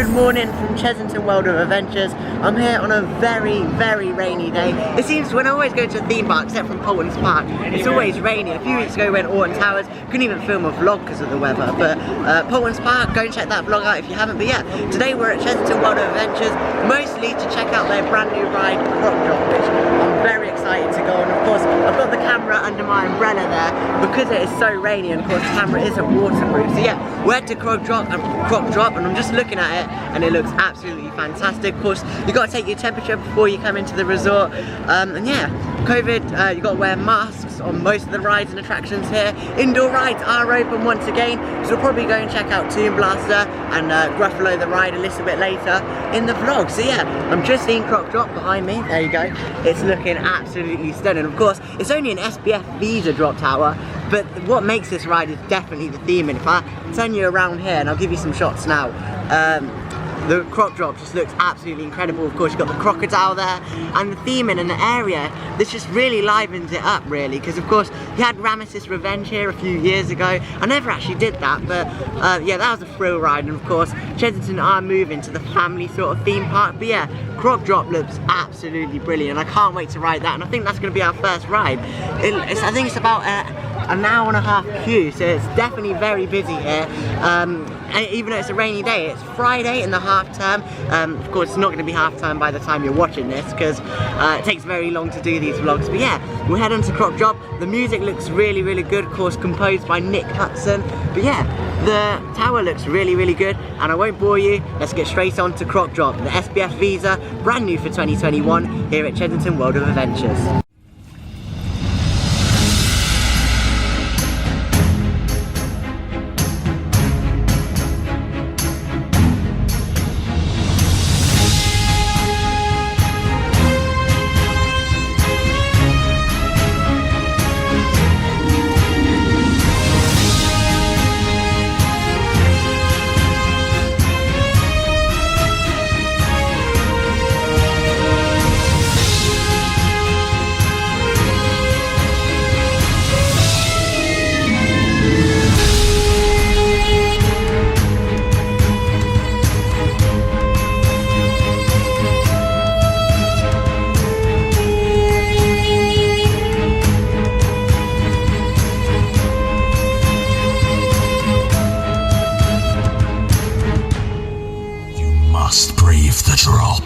Good morning from Chessington World of Adventures. I'm here on a very, very rainy day. It seems when I always go to a theme park, except from Poulton's Park, it's always rainy. A few weeks ago we went to Alton Towers, couldn't even film a vlog because of the weather. But Poulton's Park, go and check that vlog out if you haven't. But yeah, today we're at Chessington World of Adventures, mostly to check out their brand new ride, Croc Drop, which I'm very excited to go on. Of course, I've got the camera under my umbrella there because it is so rainy, and of course the camera isn't waterproof. So yeah, we're at Croc Drop, and I'm just looking at it and it looks absolutely fantastic. Of course, you got to take your temperature before you come into the resort, and yeah, COVID, you got to wear masks on most of the rides and attractions here. Indoor rides are open once again, so we'll probably go and check out Toon Blaster and Gruffalo the ride a little bit later in the vlog. So yeah, I'm just seeing Croc Drop behind me. There you go. It's looking absolutely stunning. Of course, it's only an SPF Visa drop tower, but what makes this ride is definitely the theming. If I turn you around here, and I'll give you some shots now, the Croc Drop just looks absolutely incredible. Of course, you've got the crocodile there, and the theming and the area, this just really livens it up, really, because of course, you had Ramesses Revenge here a few years ago. I never actually did that, but yeah, that was a thrill ride, and of course, Chessington are moving to the family sort of theme park. But yeah, Croc Drop looks absolutely brilliant. I can't wait to ride that, and I think that's going to be our first ride. I think it's about an hour and a half queue, so it's definitely very busy here. And even though it's a rainy day, it's Friday in the half term. Of course, it's not going to be half term by the time you're watching this, because it takes very long to do these vlogs. But yeah, we'll head on to Croc Drop. The music looks really, really good, of course, composed by Nick Hudson. But yeah, the tower looks really, really good, and I won't bore you. Let's get straight on to Croc Drop, the SPF Visa, brand new for 2021 here at Chessington World of Adventures. Brave the drop.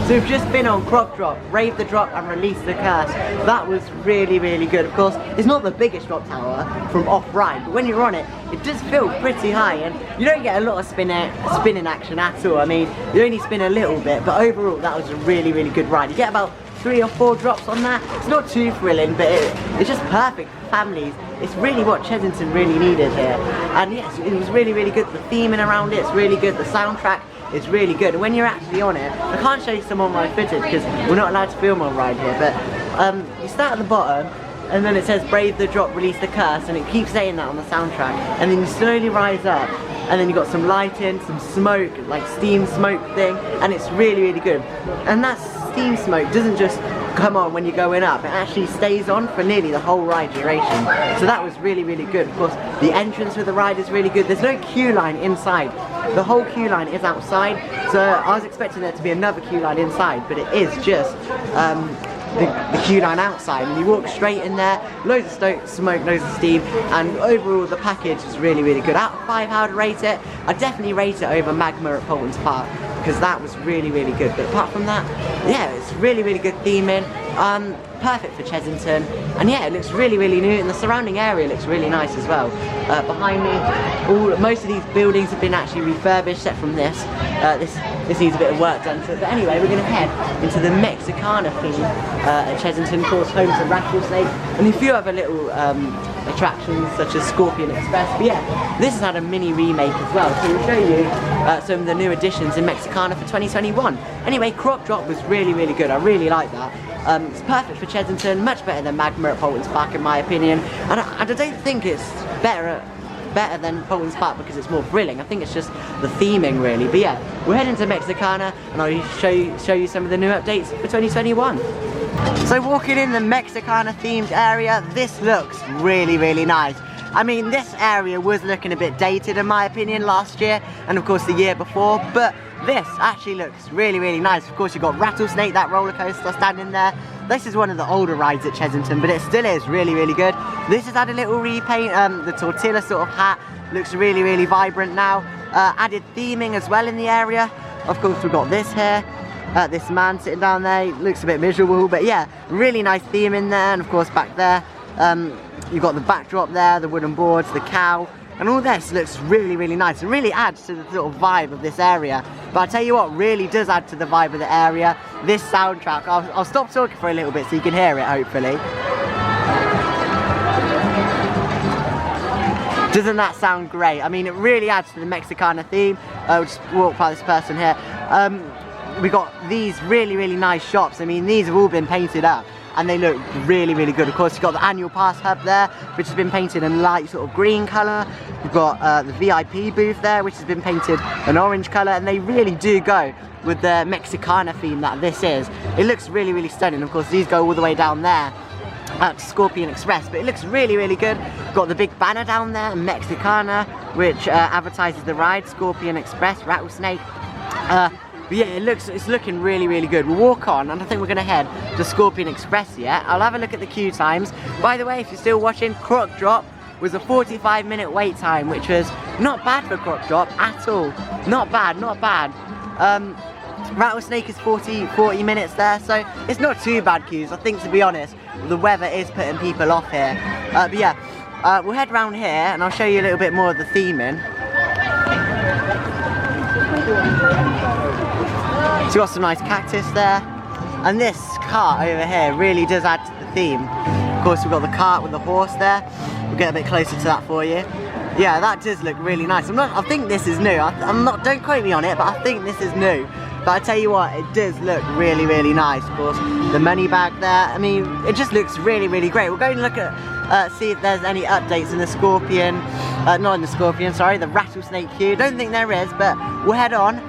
So we've just been on Croc Drop, Brave the Drop and Release the Curse. That was really, really good. Of course, it's not the biggest drop tower from off-ride, but when you're on it, it does feel pretty high, and you don't get a lot of spinning action at all. I mean, you only spin a little bit, but overall that was a really, really good ride. You get about 3 or 4 drops on that. It's not too thrilling, but it's just perfect for families. It's really what Chessington really needed here. And yes, it was really, really good. The theming around it's really good. The soundtrack is really good. And when you're actually on it, I can't show you some on-ride footage because we're not allowed to film on-ride here, but you start at the bottom, and then it says Brave the Drop, Release the Curse, and it keeps saying that on the soundtrack, and then you slowly rise up, and then you got some lighting, some smoke, like steam smoke thing, and it's really, really good. And that steam smoke doesn't just come on when you're going up. It actually stays on for nearly the whole ride duration. So that was really, really good. Of course, the entrance for the ride is really good. There's no queue line inside. The whole queue line is outside. So I was expecting there to be another queue line inside, but it is just the queue line outside, and you walk straight in there, loads of smoke, loads of steam, and overall the package is really, really good. Out of 5, how I'd rate it? I'd definitely rate it over Magma at Poulton's Park, because that was really, really good. But apart from that, yeah, it's really, really good theming, perfect for Chessington, and yeah, it looks really, really new, and the surrounding area looks really nice as well. Behind me, most of these buildings have been actually refurbished, except from this. This needs a bit of work done to it. But anyway, we're going to head into the Mexicana theme at Chessington, of course, home to Rattlesnake, and a few other little attractions such as Scorpion Express. But yeah, this has had a mini remake as well, so we'll show you some of the new additions in Mexicana for 2021. Anyway, Croc Drop was really, really good. I really like that. It's perfect for Chessington, much better than Magma at Poulton's Park in my opinion, and I don't think it's better than Poulton's Park because it's more thrilling. I think it's just the theming really. But yeah, we're heading to Mexicana, and I'll show you some of the new updates for 2021. So walking in the Mexicana themed area, this looks really, really nice. I mean, this area was looking a bit dated in my opinion last year, and of course the year before, but this actually looks really, really nice. Of course you've got Rattlesnake, that roller coaster standing there. This is one of the older rides at Chessington, but it still is really, really good. This has had a little repaint, the tortilla sort of hat looks really, really vibrant now. Added theming as well in the area. Of course we've got this here, this man sitting down there, he looks a bit miserable, but yeah, really nice theme in there. And of course back there, you've got the backdrop there, the wooden boards, the cow, and all this looks really, really nice. It really adds to the sort of vibe of this area. But I tell you what really does add to the vibe of the area, this soundtrack. I'll stop talking for a little bit so you can hear it, hopefully. Doesn't that sound great? I mean, it really adds to the Mexicana theme. We'll just walk by this person here. We got these really, really nice shops. I mean, these have all been painted up, and they look really, really good. Of course, you've got the annual pass hub there, which has been painted in light sort of green colour. We've got the VIP booth there, which has been painted an orange colour, and they really do go with the Mexicana theme that this is. It looks really, really stunning. Of course, these go all the way down there to Scorpion Express, but it looks really, really good. Got the big banner down there, Mexicana, which advertises the ride, Scorpion Express, Rattlesnake. But yeah, it's looking really, really good. We'll walk on, and I think we're going to head to Scorpion Express yet. I'll have a look at the queue times. By the way, if you're still watching, Croc Drop was a 45-minute wait time, which was not bad for Croc Drop at all. Not bad, not bad. Rattlesnake is 40 minutes there, so it's not too bad queues. I think, to be honest, the weather is putting people off here. But yeah, we'll head round here, and I'll show you a little bit more of the theming. So you've got some nice cactus there, and this cart over here really does add to the theme. Of course we've got the cart with the horse there. We'll get a bit closer to that for you. Yeah, that does look really nice. I think this is new. Don't quote me on it, but I think this is new. But I tell you what, it does look really, really nice. Of course, the money bag there. I mean, it just looks really, really great. We'll go and look at, see if there's any updates in the Scorpion, not in the Scorpion, sorry, the Rattlesnake queue. Don't think there is, but we'll head on.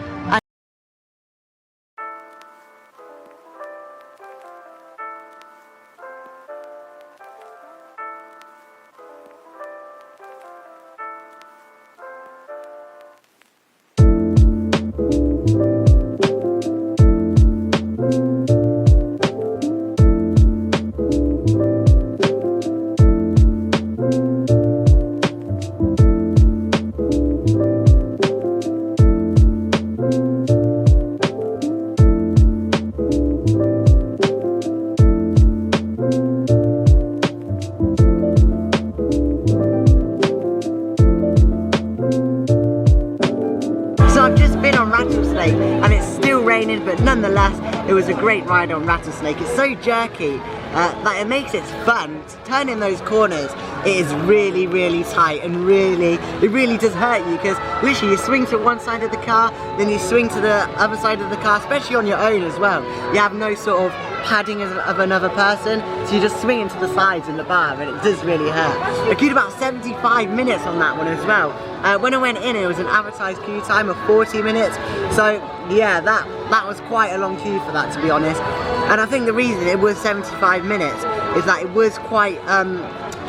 Rattlesnake, and it's still raining, but nonetheless it was a great ride on Rattlesnake. It's so jerky that it makes it fun. Turning those corners, it is really, really tight, and it really does hurt you, because literally you swing to one side of the car, then you swing to the other side of the car, especially on your own as well. You have no sort of padding of another person, so you just swing into the sides in the bar, and it does really hurt. I queued about 75 minutes on that one as well. When I went in, it was an advertised queue time of 40 minutes, so yeah, that was quite a long queue for that, to be honest. And I think the reason it was 75 minutes is that it was quite,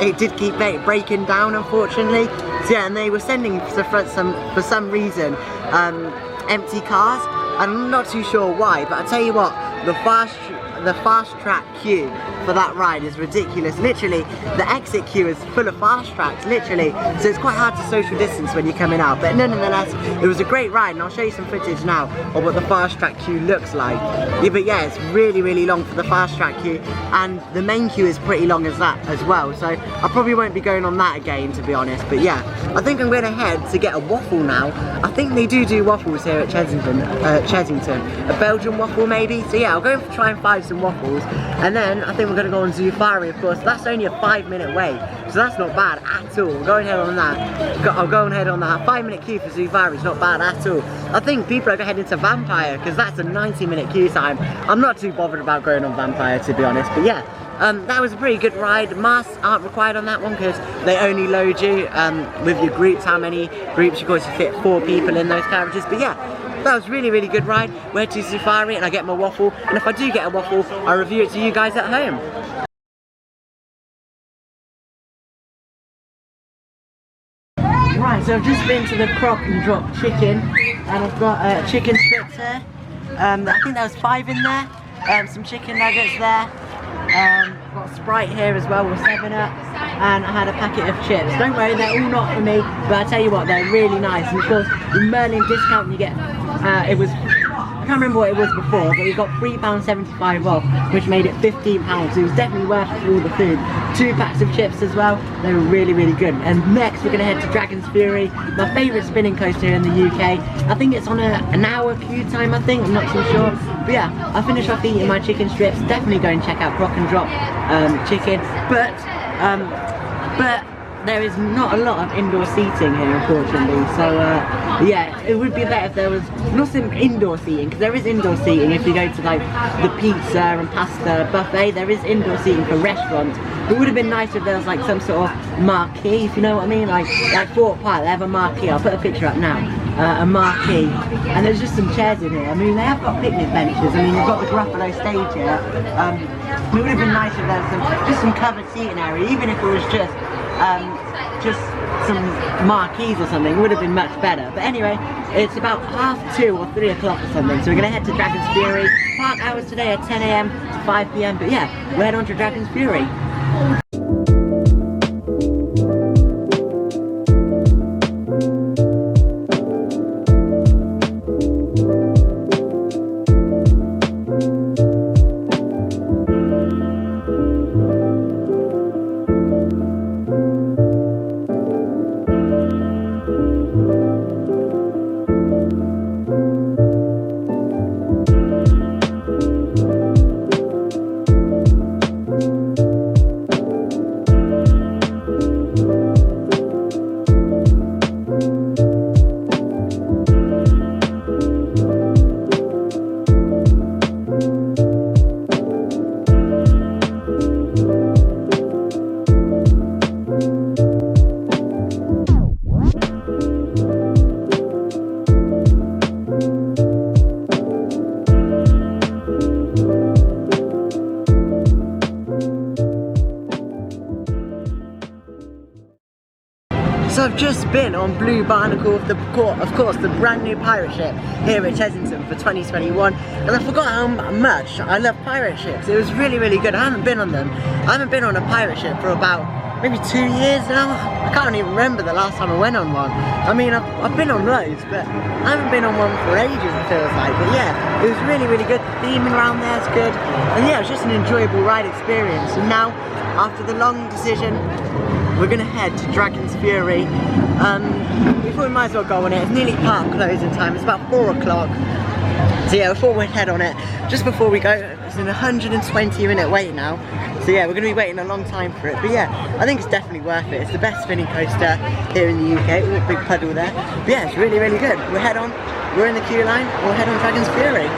it did keep breaking down, unfortunately. So yeah, and they were sending for some reason empty cars. I'm not too sure why, but I tell you what, the fast track queue for that ride is ridiculous. Literally, the exit queue is full of fast tracks, literally, so it's quite hard to social distance when you're coming out. But nonetheless, it was a great ride, and I'll show you some footage now of what the fast track queue looks like. Yeah, but yeah, it's really, really long for the fast track queue, and the main queue is pretty long as that as well, so I probably won't be going on that again, to be honest. But yeah, I think I'm going to head to get a waffle now. I think they do waffles here at Chessington, a Belgian waffle maybe. So yeah, I'll go and try and find some waffles, and then I think we're going to go on Zufari, of course. That's only a 5-minute wait, so that's not bad at all. I'll go ahead on that. I'll go ahead on that. 5-minute queue for Zufari is not bad at all. I think people are going to head into Vampire, because that's a 90-minute queue time. I'm not too bothered about going on Vampire, to be honest, but yeah. That was a pretty good ride. Masks aren't required on that one because they only load you with your groups, how many groups, of course you fit 4 people in those carriages. But yeah, that was really, really good ride. We're to Zufari and I get my waffle, and if I do get a waffle, I'll review it to you guys at home. Right, so I've just been to the Croc Drop chicken, and I've got chicken strips here. I think there was 5 in there, some chicken nuggets there. Got a Sprite here as well with 7 Up, and I had a packet of chips. Don't worry, they're all not for me, but I tell you what, they're really nice. And of course, the Merlin discount you get, it was, I can't remember what it was before, but we got £3.75 off, which made it £15. So it was definitely worth it for all the food. 2 packs of chips as well. They were really, really good. And next we're going to head to Dragon's Fury, my favourite spinning coaster here in the UK. I think it's on an hour queue time, I think, I'm not too sure. But yeah, I'll finish off eating my chicken strips. Definitely go and check out Croc Drop chicken. But there is not a lot of indoor seating here, unfortunately. So yeah, it would be better if there was not some indoor seating, because there is indoor seating if you go to like the pizza and pasta buffet. There is indoor seating for restaurants. It would have been nice if there was like some sort of marquee, if you know what I mean, like Fort Park, they have a marquee. I'll put a picture up now. A marquee, and there's just some chairs in here. I mean, they have got picnic benches. I mean, you've got the Gruffalo stage here. It would have been nice if there was just some covered seating area, even if it was just some marquees or something. It would have been much better. But anyway, it's about 2:30 or 3 o'clock or something, so we're gonna head to Dragon's Fury. Park hours today are 10 AM to 5 PM, but yeah, we'll head on to Dragon's Fury. So I've just been on Blue Barnacle, of course, the brand new pirate ship here at Chessington for 2021, and I forgot how much I love pirate ships. It was really, really good. I haven't been on them. I haven't been on a pirate ship for about maybe 2 years now. I can't even remember the last time I went on one. I mean, I've been on loads, but I haven't been on one for ages, it feels like. But yeah, it was really, really good. The theming around there is good, and yeah, it was just an enjoyable ride experience. And now, after the long decision, we're gonna head to Dragon's Fury. We thought we might as well go on it. It's nearly park closing time. It's about 4 o'clock. So yeah, we thought we'd head on it. Just before we go, it's an 120-minute wait now. So yeah, we're gonna be waiting a long time for it. But yeah, I think it's definitely worth it. It's the best spinning coaster here in the UK. With a big puddle there. But yeah, it's really, really good. We'll head on. We're in the queue line. We'll head on Dragon's Fury.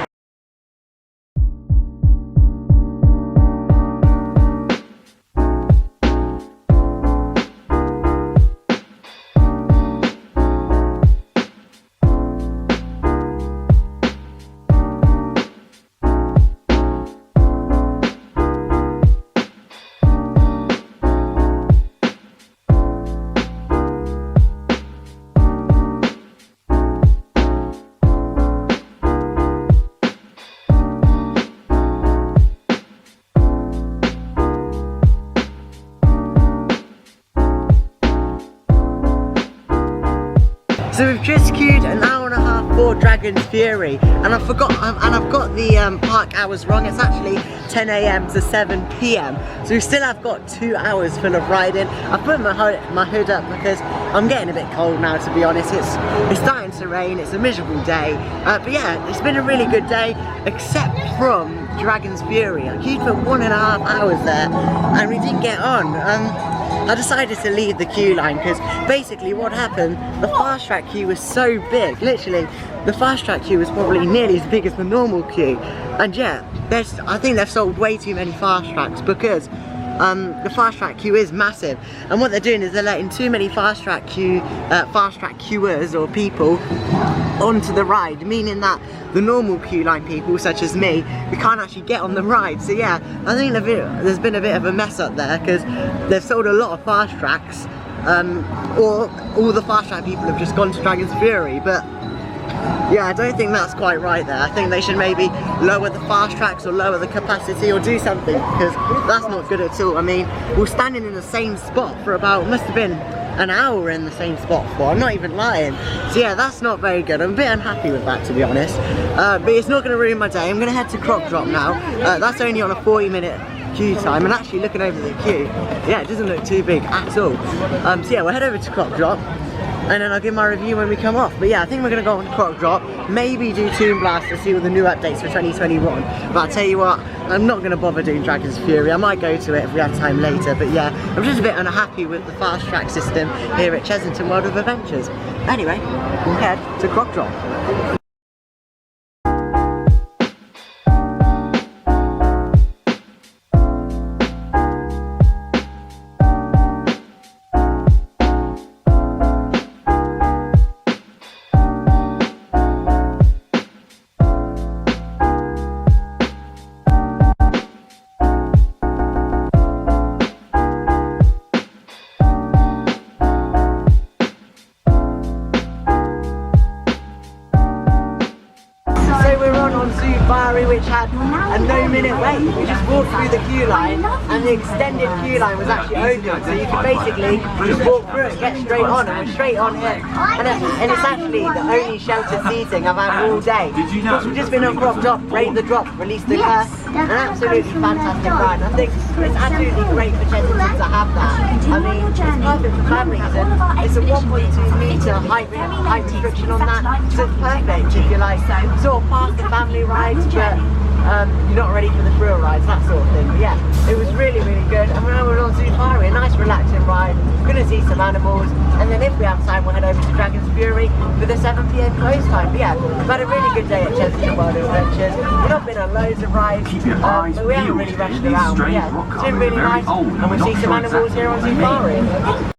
Dragon's Fury, and I've got the park hours wrong. It's actually 10 AM to 7 PM, so we still have got 2 hours full of riding. I put my hood up because I'm getting a bit cold now, to be honest. It's starting to rain. It's a miserable day, but yeah, it's been a really good day, except from Dragon's Fury. I queued for 1.5 hours there, and we didn't get on. I decided to leave the queue line because basically what happened, the fast track queue was so big. Literally, the fast track queue was probably nearly as big as the normal queue. And yeah, I think they've sold way too many fast tracks because the fast track queue is massive. And what they're doing is they're letting too many fast track queuers or people onto the ride, meaning that the normal queue line people, such as me, we can't actually get on the ride. So yeah, I think there's been a bit of a mess up there because they've sold a lot of fast tracks, or all the fast track people have just gone to Dragon's Fury. But yeah, I don't think that's quite right there. I think they should maybe lower the fast tracks or lower the capacity or do something, because that's not good at all. I mean, we're standing in the same spot for about, must have been an hour in the same spot for, I'm not even lying. So yeah, that's not very good. I'm a bit unhappy with that, to be honest. But it's not going to ruin my day. I'm going to head to Croc Drop now. That's only on a 40-minute queue time, and actually looking over the queue, yeah, it doesn't look too big at all. So yeah, we'll head over to Croc Drop, and then I'll give my review when we come off. But yeah, I think we're going to go on Croc Drop, maybe do Toon Blast to see all the new updates for 2021. But I'll tell you what, I'm not going to bother doing Dragon's Fury. I might go to it if we have time later. But yeah, I'm just a bit unhappy with the fast track system here at Chessington World of Adventures. Anyway, we'll head to Croc Drop. Zufari, which had a no-minute wait. We just walked through the queue line, and the extended queue line was actually open, so you could basically just walk through it, get straight on, and we're straight on here. And it's actually the only sheltered seating I've had all day. Because we've just been on Croc Drop, Brave the Drop, Release the Curse, an absolutely fantastic ride. I think it's absolutely great for Chessington to have that. I mean, it's perfect for families, and it's a 1.2 metre height restriction on that, so it's perfect if you like sort of past the family rides, but you're not ready for the thrill rides, that sort of thing. But yeah, it was really, really good. And when we're on Zufari, a nice relaxing ride, gonna see some animals, and then if we have time, we'll head over to Dragon's Fury for the 7 PM close time. But yeah, we've had a really good day at Chessington World of Adventures. We've not been on loads of rides, but we haven't really rushed around. But yeah, it's been really nice, and we'll see some animals here on Zufari.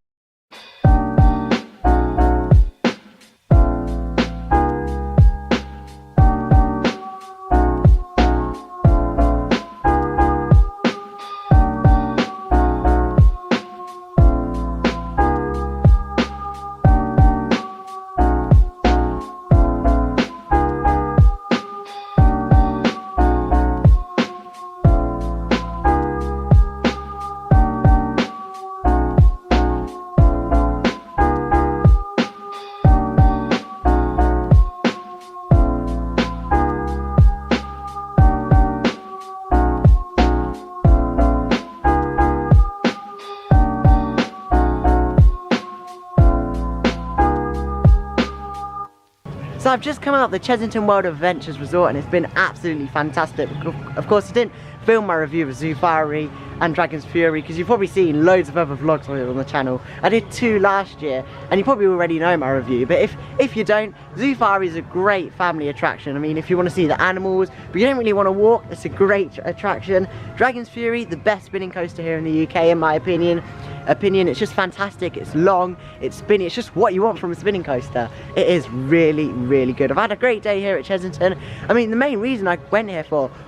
So I've just come out of the Chessington World of Adventures Resort, and it's been absolutely fantastic. Of course, I didn't film my review of Zufari and Dragon's Fury because you've probably seen loads of other vlogs on the channel. I did 2 last year, and you probably already know my review, but if you don't, Zufari is a great family attraction. I mean, if you want to see the animals but you don't really want to walk, it's a great attraction. Dragon's Fury, the best spinning coaster here in the UK in my opinion. It's just fantastic. It's long, it's spinny, it's just what you want from a spinning coaster. It is really, really good. I've had a great day here at Chessington. I mean, the main reason I went here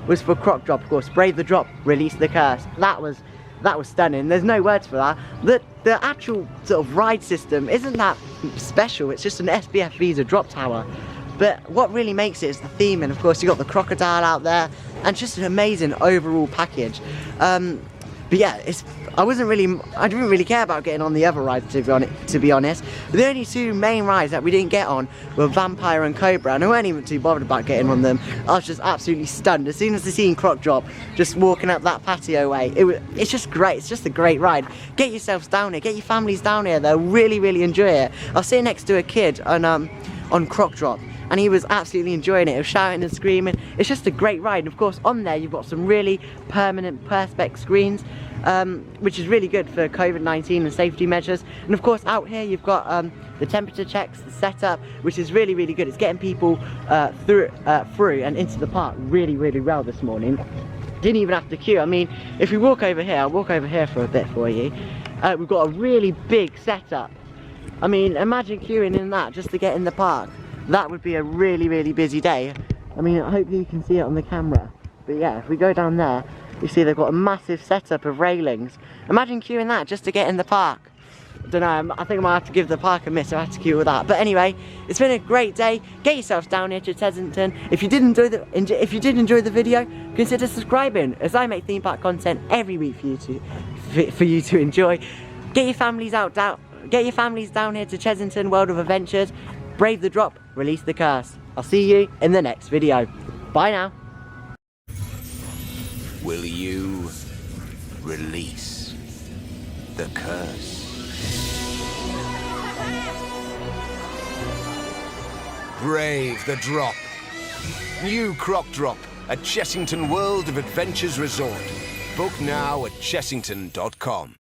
was for Croc Drop, of course. Brave the Drop, Release the Curse. That was stunning. There's no words for that. The actual sort of ride system isn't that special. It's just an SBF Visa drop tower. But what really makes it is the theme, and of course you got the crocodile out there, and just an amazing overall package. But yeah, I didn't really care about getting on the other rides, to be honest. The only two main rides that we didn't get on were Vampire and Cobra, and I weren't even too bothered about getting on them. I was just absolutely stunned as soon as I seen Croc Drop just walking up that patio way. It's just great. It's just a great ride. Get yourselves down here. Get your families down here. They'll really enjoy it. I was sitting next to a kid on Croc Drop, and he was absolutely enjoying it. He was shouting and screaming. It's just a great ride. And of course, on there you've got some really permanent perspex screens, which is really good for COVID-19 and safety measures. And of course, out here you've got the temperature checks, the setup, which is really good. It's getting people through and into the park really well this morning. Didn't even have to queue. I mean, if we walk over here, I'll walk over here for a bit for you. We've got a really big setup. I mean, imagine queuing in that just to get in the park. That would be a really busy day. I mean, hopefully you can see it on the camera. But yeah, if we go down there, you see they've got a massive setup of railings. Imagine queuing that just to get in the park. I don't know, I think I might have to give the park a miss. I have to queue with that. But anyway, it's been a great day. Get yourselves down here to Chessington. If you did enjoy the video, consider subscribing, as I make theme park content every week for you to enjoy. Get your families down here to Chessington World of Adventures. Brave the drop, release the curse. I'll see you in the next video. Bye now. Will you release the curse? Brave the drop. New Croc Drop at Chessington World of Adventures Resort. Book now at chessington.com.